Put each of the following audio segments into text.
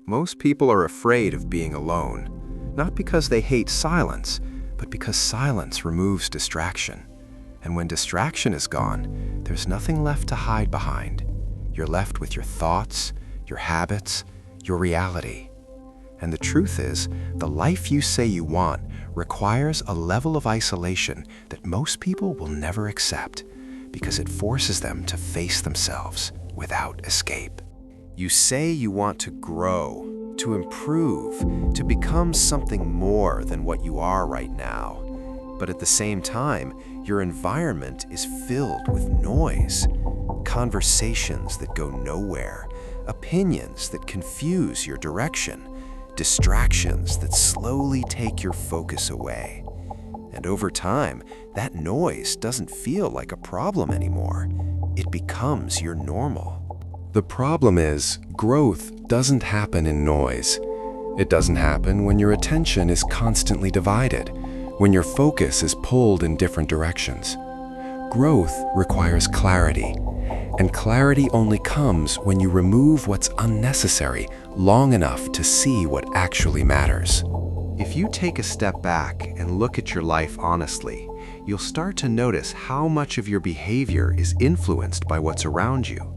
Most people are afraid of being alone, not because they hate silence, but because silence removes distraction. And when distraction is gone, there's nothing left to hide behind. You're left with your thoughts, your habits, your reality. And the truth is, the life you say you want requires a level of isolation that most people will never accept, because it forces them to face themselves without escape. You say you want to grow, to improve, to become something more than what you are right now. But at the same time, your environment is filled with noise, conversations that go nowhere, opinions that confuse your direction, distractions that slowly take your focus away. And over time, that noise doesn't feel like a problem anymore. It becomes your normal. The problem is, growth doesn't happen in noise. It doesn't happen when your attention is constantly divided, when your focus is pulled in different directions. Growth requires clarity, and clarity only comes when you remove what's unnecessary long enough to see what actually matters. If you take a step back and look at your life honestly, you'll start to notice how much of your behavior is influenced by what's around you.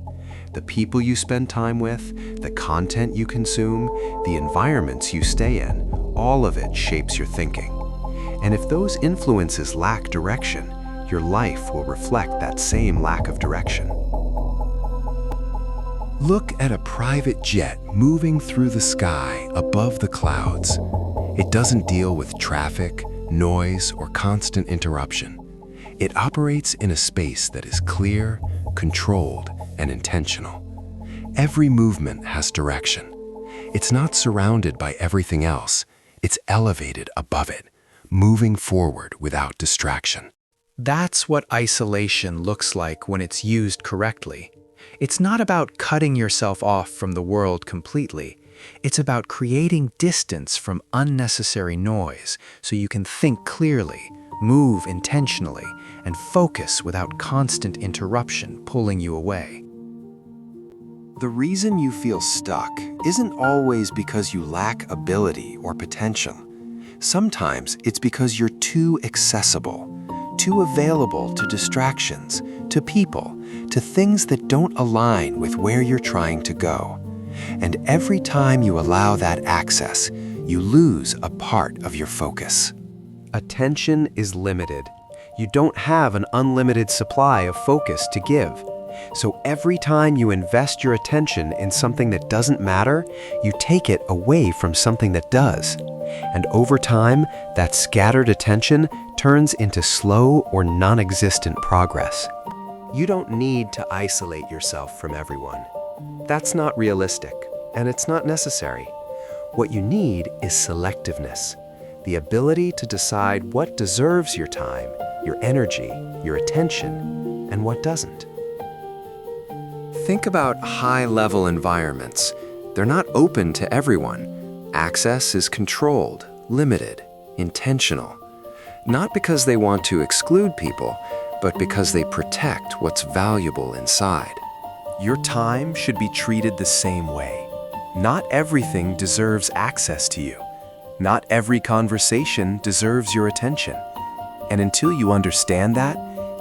The people you spend time with, the content you consume, the environments you stay in, all of it shapes your thinking. And if those influences lack direction, your life will reflect that same lack of direction. Look at a private jet moving through the sky above the clouds. It doesn't deal with traffic, noise, or constant interruption. It operates in a space that is clear, controlled, and intentional. Every movement has direction. It's not surrounded by everything else. It's elevated above it, moving forward without distraction. That's what isolation looks like when it's used correctly. It's not about cutting yourself off from the world completely. It's about creating distance from unnecessary noise so you can think clearly, move intentionally, and focus without constant interruption pulling you away. The reason you feel stuck isn't always because you lack ability or potential. Sometimes it's because you're too accessible, too available to distractions, to people, to things that don't align with where you're trying to go. And every time you allow that access, you lose a part of your focus. Attention is limited. You don't have an unlimited supply of focus to give. So every time you invest your attention in something that doesn't matter, you take it away from something that does. And over time, that scattered attention turns into slow or non-existent progress. You don't need to isolate yourself from everyone. That's not realistic, and it's not necessary. What you need is selectiveness, the ability to decide what deserves your time, your energy, your attention, and what doesn't. Think about high-level environments. They're not open to everyone. Access is controlled, limited, intentional. Not because they want to exclude people, but because they protect what's valuable inside. Your time should be treated the same way. Not everything deserves access to you. Not every conversation deserves your attention. And until you understand that,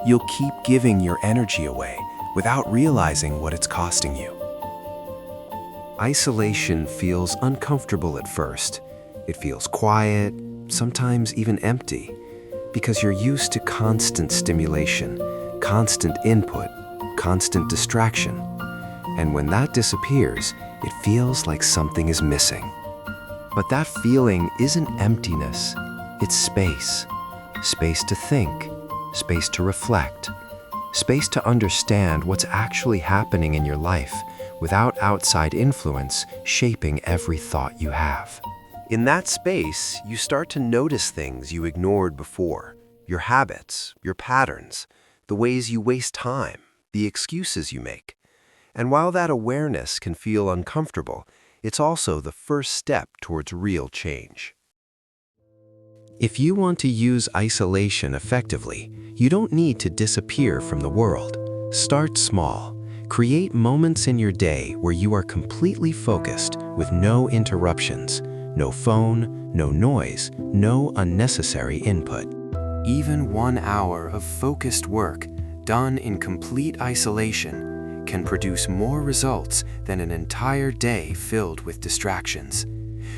you'll keep giving your energy away without realizing what it's costing you. Isolation feels uncomfortable at first. It feels quiet, sometimes even empty, because you're used to constant stimulation, constant input, constant distraction. And when that disappears, it feels like something is missing. But that feeling isn't emptiness, it's space. Space to think, space to reflect, space to understand what's actually happening in your life without outside influence shaping every thought you have. In that space, you start to notice things you ignored before, your habits, your patterns, the ways you waste time, the excuses you make. And while that awareness can feel uncomfortable, it's also the first step towards real change. If you want to use isolation effectively, you don't need to disappear from the world. Start small. Create moments in your day where you are completely focused with no interruptions, no phone, no noise, no unnecessary input. Even 1 hour of focused work done in complete isolation can produce more results than an entire day filled with distractions.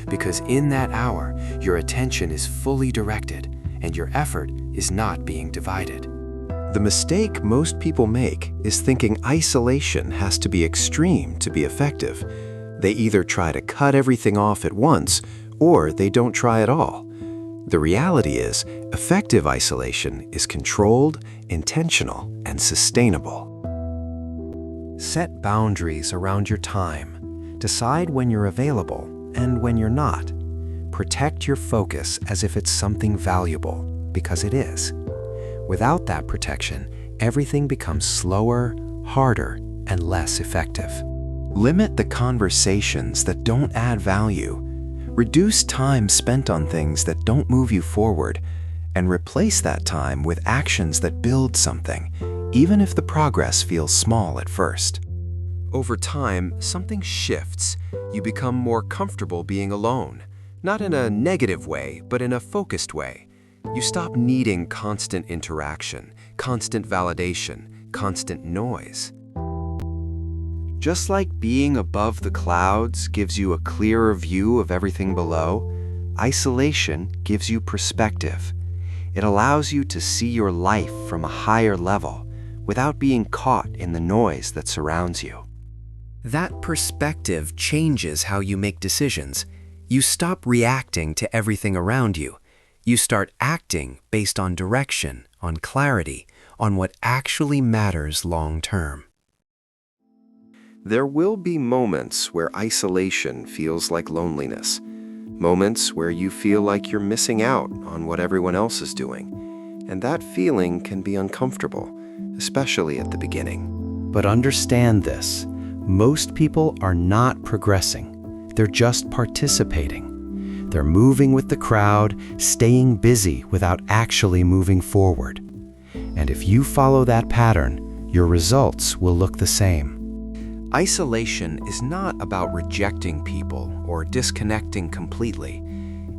Because in that hour, your attention is fully directed and your effort is not being divided. The mistake most people make is thinking isolation has to be extreme to be effective. They either try to cut everything off at once, or they don't try at all. The reality is, effective isolation is controlled, intentional, and sustainable. Set boundaries around your time. Decide when you're available and when you're not. Protect your focus as if it's something valuable, because it is. Without that protection, everything becomes slower, harder, and less effective. Limit the conversations that don't add value. Reduce time spent on things that don't move you forward, and replace that time with actions that build something, even if the progress feels small at first. Over time, something shifts. You become more comfortable being alone, not in a negative way, but in a focused way. You stop needing constant interaction, constant validation, constant noise. Just like being above the clouds gives you a clearer view of everything below, isolation gives you perspective. It allows you to see your life from a higher level without being caught in the noise that surrounds you. That perspective changes how you make decisions. You stop reacting to everything around you. You start acting based on direction, on clarity, on what actually matters long term. There will be moments where isolation feels like loneliness. Moments where you feel like you're missing out on what everyone else is doing. And that feeling can be uncomfortable, especially at the beginning. But understand this, most people are not progressing. They're just participating. They're moving with the crowd, staying busy without actually moving forward. And if you follow that pattern, your results will look the same. Isolation is not about rejecting people or disconnecting completely.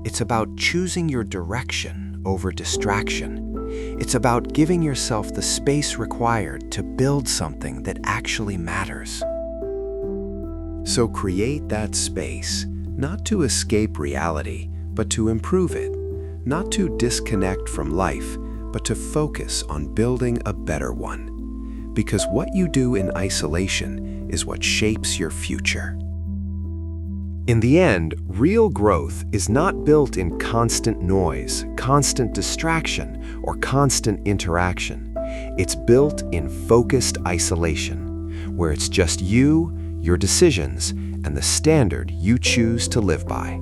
It's about choosing your direction over distraction. It's about giving yourself the space required to build something that actually matters. So create that space, not to escape reality, but to improve it. Not to disconnect from life, but to focus on building a better one. Because what you do in isolation is what shapes your future. In the end, real growth is not built in constant noise, constant distraction, or constant interaction. It's built in focused isolation, where it's just you, your decisions, and the standard you choose to live by.